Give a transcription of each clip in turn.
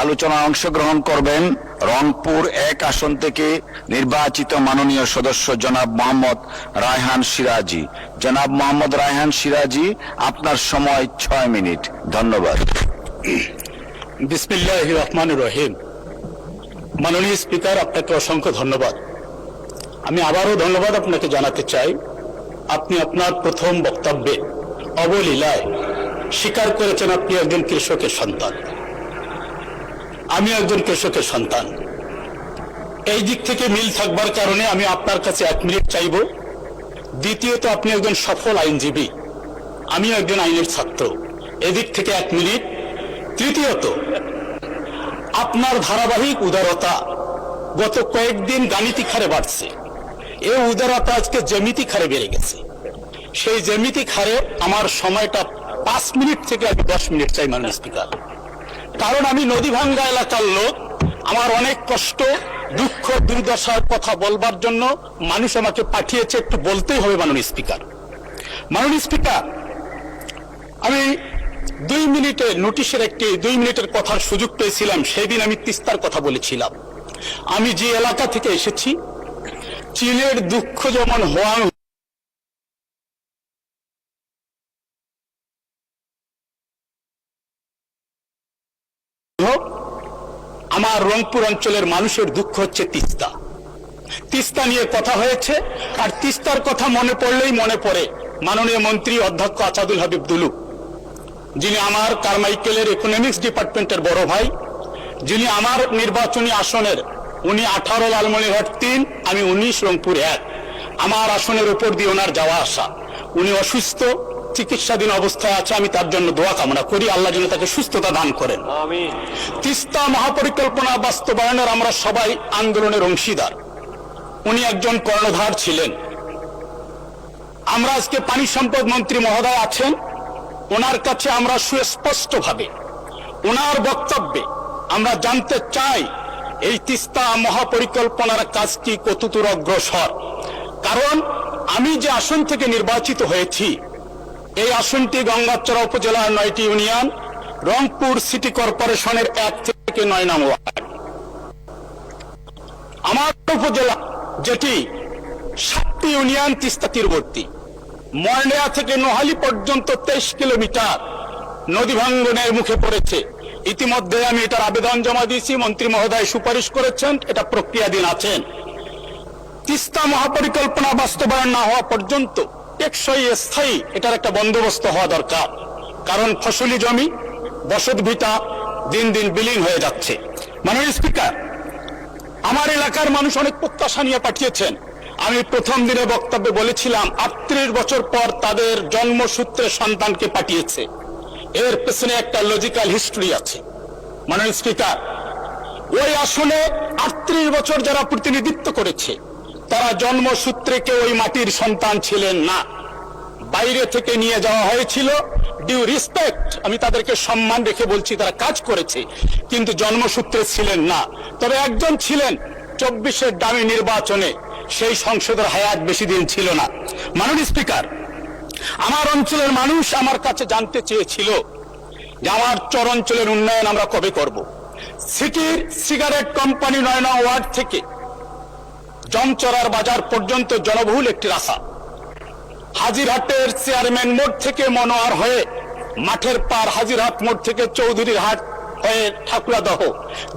আলোচনায় অংশগ্রহণ করবেন রংপুর 1 আসন থেকে নির্বাচিত মাননীয় সদস্য জনাব মোহাম্মদ রায়হান সিরাজি। জনাব মোহাম্মদ রায়হান সিরাজি, আপনার সময় 6 মিনিট। ধন্যবাদ। বিসমিল্লাহির রহমানির রহিম। মাননীয় স্পিকার, আপনাকে অসংখ্য ধন্যবাদ। আমি আবারও ধন্যবাদ আপনাকে জানাতে চাই, আপনি আপনার প্রথম বক্তব্যে অবলীলায় স্বীকার করেছেন আপনি একজন কৃষকের সন্তান, আমি একজন কৃষকের সন্তান। এই দিক থেকে মিল থাকবার কারণে আমি আপনার কাছে 1 মিনিট চাইব। দ্বিতীয়ত, আপনি একজন সফল আইনজীবী, আমি একজন আইনের ছাত্র, এদিক থেকে 1 মিনিট। তৃতীয়ত, আপনার ধারাবাহিক উদারতা গত কয়েকদিন গাণিতিক হারে বাড়ছে, এই উদারতা আজকে জ্যামিতিক হারে বেড়ে গেছে। সেই জ্যামিতিক হারে আমার সময়টা 5 মিনিট থেকে আমি 10 মিনিট চাই মাননীয় স্পিকার। কারণ আমি নদীভাঙ্গা এলাকার লোক, আমার অনেক কষ্ট, দুঃখ, দুর্দশার কথা বলবার জন্য মানুষ আমাকে পাঠিয়েছে, একটু বলতেই হবে মাননীয় স্পিকার। মাননীয় স্পিকার, আমি 2 মিনিটের নোটিশের 2 মিনিটের কথার সুযোগ পেয়েছিলাম, সেদিন আমি তিস্তার কথা বলেছিলাম। আমি যে এলাকা থেকে এসেছি, চীনের দুঃখ যেমন হোয়াং আমার রংপুর অঞ্চলের মানুষের দুঃখ হচ্ছে তিস্তা। তিস্তা নিয়ে কথা হয়েছে, আর তিস্তার কথা মনে পড়লেই মনে পড়ে মাননীয় মন্ত্রী অধ্যক্ষ আসাদুল হাবিব দুলু, যিনি আমার কারমাইকেলের ইকোনমিক্স ডিপার্টমেন্টের বড় ভাই, যিনি আমার নির্বাচনী আসনের, উনি 18 লালমনিরহাট 3, আমি 19 রংপুর 1। আমার আসনের উপর দিয়ে ওনার যাওয়া আসা। উনি অসুস্থ, চিকিৎসাধীন অবস্থায় আছে, আমি তার জন্য দোয়া কামনা করি, আল্লাহ যেন তাকে সুস্থতা দান করেন। আমিন। তিস্তা মহাপরিকল্পনা বাস্তবায়নের আমরা সবাই আন্দোলনের অংশীদার। উনি একজন কর্ণধার ছিলেন। আমরা আজকে পানি সম্পদ মন্ত্রী মহোদয় আছেন, ওনার কাছে আমরা সুস্পষ্টভাবে ওনার বক্তব্যে আমরা জানতে চাই এই তিস্তা মহাপরিকল্পনার কাজটি কতদূর অগ্রসর। কারণ আমি যে আসন থেকে নির্বাচিত হয়েছি, এই আসনটি গঙ্গাচড়া উপজেলার 9টি ইউনিয়ন, রংপুর সিটি কর্পোরেশনের 1 থেকে 9 নং ওয়ার্ড। আমার উপজেলা, যেটি 7টি ইউনিয়ন তিস্তা তীরবর্তী, ময়না থেকে নোহালী পর্যন্ত 23 কিলোমিটার নদী ভাঙ্গনের মুখে পড়েছে। ইতিমধ্যে আমি এটার আবেদন জমা দিয়েছি, মন্ত্রী মহোদয় সুপারিশ করেছেন, এটা প্রক্রিয়াধীন আছেন। তিস্তা মহাপরিকল্পনা বাস্তবায়ন না হওয়া পর্যন্ত টেকসই স্থায়ী এটার একটা বন্দোবস্ত হওয়া দরকার। কারণ ফসলি জমি, বসত ভিটা দিন দিন বিলীন হয়ে যাচ্ছে। মাননীয় স্পিকার, আমার এলাকার মানুষ অনেক প্রত্যাশা নিয়ে পাঠিয়েছেন। আমি প্রথম দিনে বক্তব্যে বলেছিলাম 38 বছর পর তাদের জন্মসূত্রে সন্তানকে পাঠিয়েছে। এর পেছনে একটা লজিক্যাল হিস্ট্রি আছে। মাননীয় স্পিকার, ওই আসনে 38 বছর যারা প্রতিনিধিত্ব করেছে, তারা জন্মসূত্রে কেউ ওই মাটির সন্তান ছিলেন না, বাইরে থেকে নিয়ে যাওয়া হয়েছিল। ডিউ রেসপেক্ট, আমি তাদেরকে সম্মান রেখে বলছি, তারা কাজ করেছে, কিন্তু জন্মসূত্রে ছিলেন না। তবে একজন ছিলেন 24-এর ডামি নির্বাচনে, সেই সংসদের হায়াত বেশি দিন ছিল না। মাননীয় স্পিকার, আমার অঞ্চলের মানুষ আমার কাছে জানতে চেয়েছিল যে আমার চর অঞ্চলের উন্নয়ন আমরা কবে করব। সিটির সিগারেট কোম্পানি 9 নং ওয়ার্ড থেকে জমচরার বাজার পর্যন্ত জনবহুল একটি রাস্তা, হাজিরহাটের চেয়ারম্যান মোড় থেকে মনোয়ার হয়ে মাঠের পার হাজিরহাট মোড় থেকে চৌধুরীর হাট হয়ে ঠাকুরাদহ,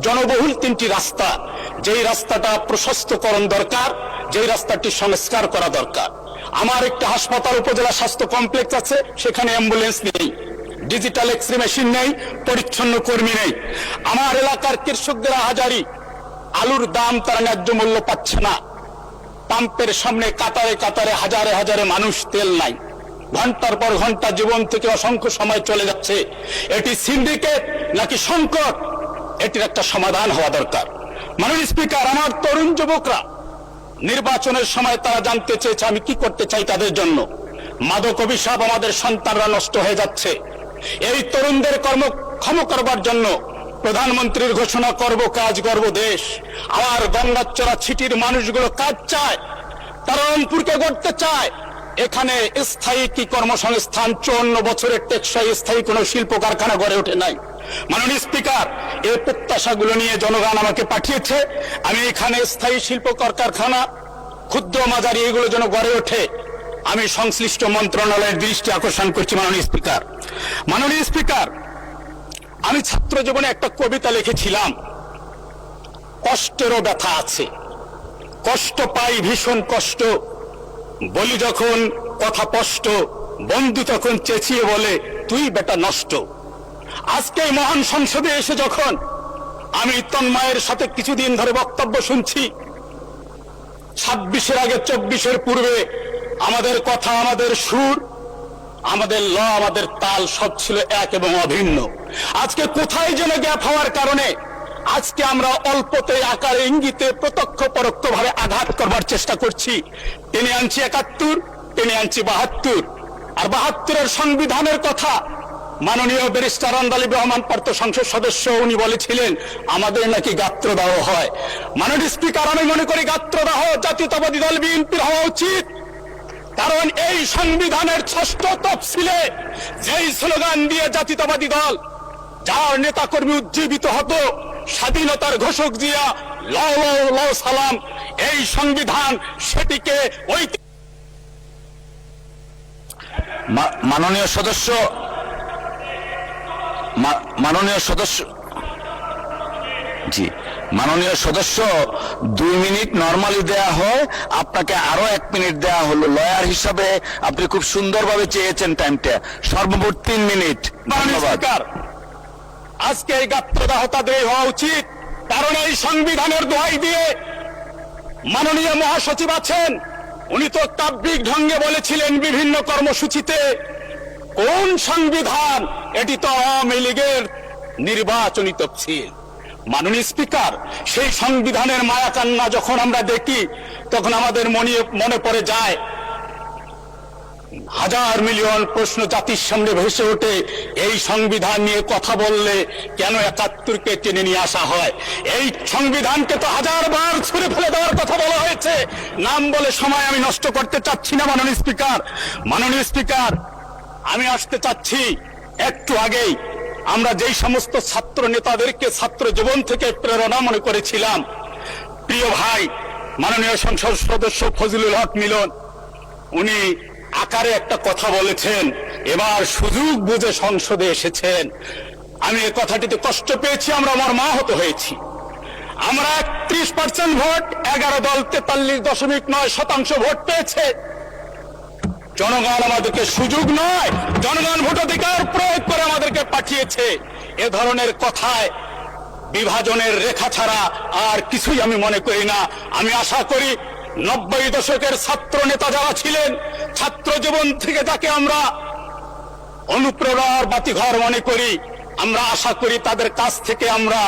জনবহুল 3টি রাস্তা। যেই রাস্তাটা প্রশস্তকরণ দরকার, যেই রাস্তাটি সংস্কার করা দরকার। আমার একটি হাসপাতাল, উপজেলা স্বাস্থ্য কমপ্লেক্স আছে, সেখানে অ্যাম্বুলেন্স নেই, ডিজিটাল এক্সরে মেশিন নেই, পরিচ্ছন্ন কর্মী নেই। আমার এলাকার কৃষকদের হাজারি আলুর দাম তারা ন্যায্য মূল্য পাচ্ছে না। পাম্পের সামনে কাতারে কাতারে হাজারে হাজারে মানুষ, তেল নাই। ঘন্টার পর ঘন্টা জীবন থেকে অসংখ্য সময় চলে যাচ্ছে। এটি সিন্ডিকেট নাকি সংকট, এটির একটা সমাধান হওয়া দরকার। মাননীয় স্পিকার, আমার তরুণ যুবকরা নির্বাচনের সময় তারা জানতে চেয়েছে আমি কি করতে চাই তাদের জন্য। মাদক অভিশাপ, আমাদের সন্তানরা নষ্ট হয়ে যাচ্ছে। এই তরুণদের কর্মক্ষম করবার জন্য প্রধানমন্ত্রীর ঘোষণা করব কাজ করব দেশ। আমার গঙ্গাচড়া ছিটির মানুষগুলো কাজ চায়, তারা রংপুরকে গড়তে চায়। এখানে স্থায়ী কি কর্মসংস্থান, 54 বছরের টেকসই স্থায়ী কোনো শিল্প কারখানা গড়ে ওঠে নাই। মাননীয় স্পিকার, এই প্রত্যাশাগুলো নিয়ে জনগণ আমাকে পাঠিয়েছে। আমি এখানে স্থায়ী শিল্প কারখানা, ক্ষুদ্র মাঝারি এগুলো যেন গড়ে ওঠে, আমি সংশ্লিষ্ট মন্ত্রণালয়ের দৃষ্টি আকর্ষণ করছি। মাননীয় স্পিকার, আমি ছাত্র জীবনে একটা কবিতা লিখেছিলাম, কষ্টেরও ব্যথা আছে, কষ্ট পাই ভীষণ কষ্ট, বলি যখন কথা স্পষ্ট, বন্ধু তখন চেঁচিয়ে বলে তুই বেটা নষ্ট। আজকে এই মহান সংসদে এসে যখন আমি তন্ময়ের সাথে কিছুদিন ধরে বক্তব্য শুনছি, 26-এর আগে 24-এর পূর্বে আমাদের কথা, আমাদের সুর, আমাদের ল, আমাদের তাল সব ছিল এক এবং অভিন্ন। আজকে কোথায় যেন গ্যাপ হওয়ার কারণে আজকে আমরা অল্পতে আকারে ইঙ্গিতে প্রত্যক্ষ পরোক্ষ ভাবে আঘাত করবার চেষ্টা করছি। টেনে আনছি 71, টেনে আনছি 72, আর 72-এর সংবিধানের কথা মাননীয় ব্যারিস্টার আন্দালিব রহমান পার্থ সংসদ সদস্য উনি বলেছিলেন আমাদের নাকি গাত্রদাহ হয়। মাননীয় স্পিকার, আমি মনে করি গাত্রদাহ জাতীয়তাবাদী দল বিএনপির হওয়া উচিত, কারণ এই সংবিধানের 6ষ্ঠ তফসিলে যেই স্লোগান দিয়ে জাতীয়তাবাদী দল, যার নেতাকর্মী উজ্জীবিত হতো, স্বাধীনতার ঘোষক জিয়া, লও লও লও সালাম, এই সংবিধান সেটিকে ওই মাননীয় সদস্য, জি মাননীয় সদস্য, 2 মিনিট নরমালি দেয়া হয়, আপনাকে আরো 1 মিনিট দেয়া হলো। লয়ার হিসাবে আপনি খুব সুন্দরভাবে চেয়েছেন টাইমটা, সর্বমোট 3 মিনিট। ধন্যবাদ। আজকে এই গাত্রদাহ তাদের হওয়া উচিত, কারণ এই সংবিধানের দোহাই দিয়ে মাননীয় মহাসচিব আছেন, উনি তো কাব্যিক ঢঙ্গে বলেছিলেন বিভিন্ন কর্মসূচিতে, কোন সংবিধান, এটি তো আওয়ামী লীগের নির্বাচনী তফসিল। মাননীয় স্পিকার, সেই সংবিধানের মায়াকান্না যখন আমরা দেখি তখন আমাদের মনে পড়ে যায়, হাজার মিলিয়ন প্রশ্ন জাতির সামনে ভেসে ওঠে, এই সংবিধান নিয়ে কথা বললে কেন 71-কে টেনে নিয়ে আসা হয়? এই সংবিধানকে তো 1000 বার ছুঁড়ে ফেলে দেওয়ার কথা বলা হয়েছে, নাম বলে সময় আমি নষ্ট করতে চাচ্ছি না। মাননীয় স্পিকার, আমি আসতে চাচ্ছি একটু আগেই আমরা যেই সমস্ত ছাত্র নেতাদেরকে ছাত্র জীবন থেকে প্রেরণা মনে করেছিলাম, প্রিয় ভাই মাননীয় সংসদ সদস্য ফজলুল হক মিলন, উনি আকারে একটা কথা বলেছেন, এবার সুযোগ বুঝে সংসদে এসেছেন। আমি এই কথাটিতে কষ্ট পেয়েছি, আমরা মর্মাহত হয়েছি। আমরা 31% ভোট, 11 দল 43.9% ভোট পেয়েছে। জনগণ আমাদেরকে সুযোগ নয়, জনগণ ভোটাধিকার প্রয়োগ করে আমাদেরকে পাঠিয়েছে। এ ধরনের কথায় বিভাজনের রেখা ছাড়া আর কিছুই আমি মনে করি না। আমি আশা করি 90 দশকের ছাত্র নেতা যারা ছিলেন, ছাত্র জীবন থেকে যাকে আমরা অনুপ্রেরণার বাতিঘর মনে করি, আমরা আশা করি তাদের কাছ থেকে আমরা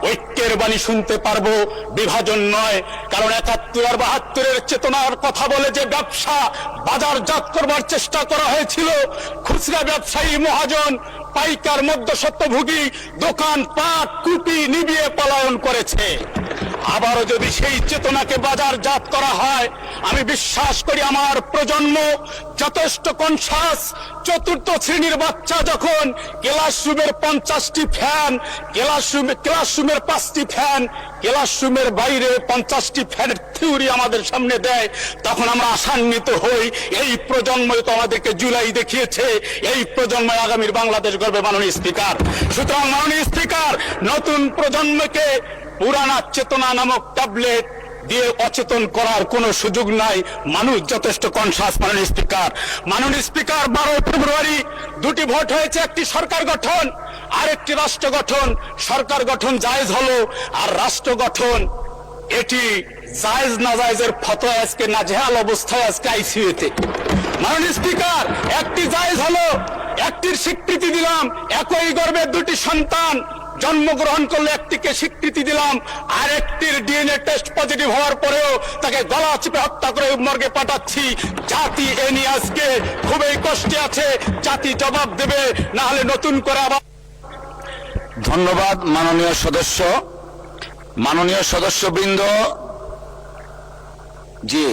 ঐক্যের বাণী শুনতে পারবো, বিভাজন নয়। কারণ 71 আর 72-এর চেতনার কথা বলে যে ব্যবসা বাজারজাত করবার চেষ্টা করা হয়েছিল, খুচরা ব্যবসায়ী, মহাজন, পাইকার, মধ্যস্বত্বভোগী, দোকান পাট কুপি নিবিয়ে পলায়ন করেছে। আবারও যদি সেই চেতনাকে বাজারজাত করা হয়, আমি বিশ্বাস করি আমার প্রজন্ম যথেষ্ট কনসাস। 4র্থ শ্রেণীর বাচ্চা যখন ক্লাসরুমের 50টি ফ্যান, ক্লাসরুমের 5টি ফ্যান, ক্লাসরুমের বাইরে 50টি ফ্যানের থিওরি আমাদের সামনে দেয়, তখন আমরা আশান্বিত হই। এই প্রজন্মই তো আমাদেরকে জুলাই দেখিয়েছে, এই প্রজন্মই আগামীর বাংলাদেশ গড়বে। মাননীয় স্পিকার, সুতরাং মাননীয় স্পিকার, নতুন প্রজন্মকে পুরানা চেতনা নামক ট্যাবলেট দিয়ে অচেতন করার কোন সুযোগ নাই। মানুষ যথেষ্ট কনসাস। মাননীয় স্পিকার, 12 ফেব্রুয়ারি 2টি ভোট হয়েছে, একটি সরকার গঠন আর একটি রাষ্ট্র গঠন। সরকার গঠন জায়েজ হলো, আর রাষ্ট্র গঠন এটি জায়েজ না জায়েজের ফতোয়া আজকে নাজেহাল অবস্থায় আজকে আইসিইউতে। মাননীয় স্পিকার, একটি জায়েজ হলো, একটির স্বীকৃতি দিলাম, একই গর্ভে 2টি সন্তান জন্মগ্রহণ করলে একটিকে স্বীকৃতি দিলাম, আর একটির ডিএনএ টেস্ট পজিটিভ হওয়ার পরেও তাকে গলা চিপে হত্যা করে মর্গে পাঠাচ্ছি। জাতি এ নিয়ে আজকে খুবই কষ্টে আছে, জাতি জবাব দেবে, না হলে নতুন করে আবার। ধন্যবাদ মাননীয় সদস্যবৃন্দ। জি